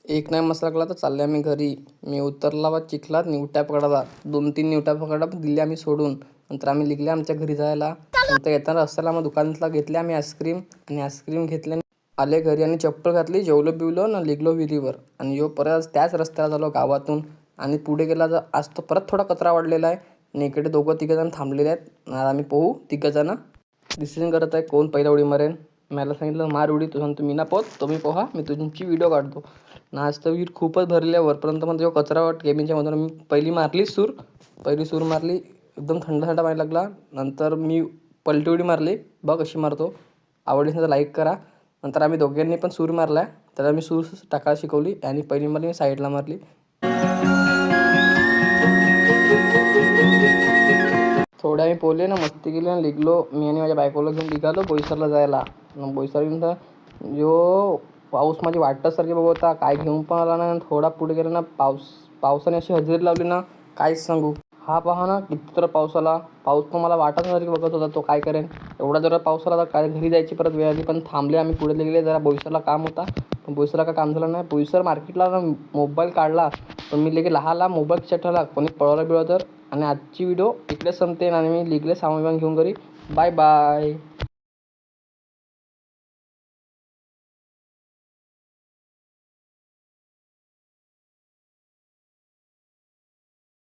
एक नाही मसाला लागला तर चालले आम्ही घरी. मी उतरला व चिखलात निवट्या पकडायला. 2-3 निवट्या पकडा दिल्या आम्ही सोडून. नंतर आम्ही निघले आमच्या घरी जायला. नंतर येताना रस्त्याला मग दुकानातला घेतले आम्ही आईस्क्रीम आणि आईस्क्रीम घेतल्याने आले घरी आणि चप्पल घातली, जेवलो बिवलो न निघलो विहिरीवर. आणि यो परत त्याच रस्त्याला झालो गावातून आणि पुढे गेला तर आज तर परत थोडा कचरा वाढलेला आहे आणि इकडे दोघं तिघंजण थांबलेले आहेत. आज आम्ही पोहू तिघंजणं डिसिजन करत आहे कोण पहिला उडी मारेन. मला सांगितलं मार उडी, तू सांगतो मी ना पोहत, तुम्ही पोहा, मी तुमची व्हिडिओ काढतो. ना आज तर विहीर खूपच भरली आहे वरपर्यंत. मग जेव्हा कचरा वाट केबिनच्या मधून मी पहिली सूर मारली, एकदम थंड थंड पाणी लागला. नंतर मी पलटी उडी मारली, बघ कशी मारतो. आवडलीस तर लाईक करा. नंतर आम्ही दोघांनी पण सूर मारला. त्याला मी सूर टाकायला शिकवली आणि पहिली मारली मी साईडला मारली. थोड्या आम्ही पोहले ना, मस्ती केली ना, निघलो. मी आणि माझ्या बायकोला घेऊन निघालो बोईसरला जायला. मग बोईसर घेऊन तर जो पाऊस माझी वाटण्यासारखी बघता काय घेऊन पण आला ना. थोडा पुढे गेला ना, पावसाने अशी हजेरी लावली ना, काहीच सांगू. हा पहा ना किती तर पाऊस आला. पाऊस तो मला वाटण्यासारखी बघत होता, तो काय करेन. एवढा जरा पाऊस आला तर काय घरी जायची परत वेळ आली. पण थांबले आम्ही, पुढे गेले जरा. बोईसरला काम होता पण बोईसरला काय काम झालं नाही. बोईसर मार्केटला मोबाईल काढला पण मी लगे लहाला मोबाईल खिशात ठेवला, कोणी पळवलं बिळवलं तर. आणि आजची व्हिडिओ इकडे संपते आणि मी निघले सामान घेऊन घरी. Bye bye.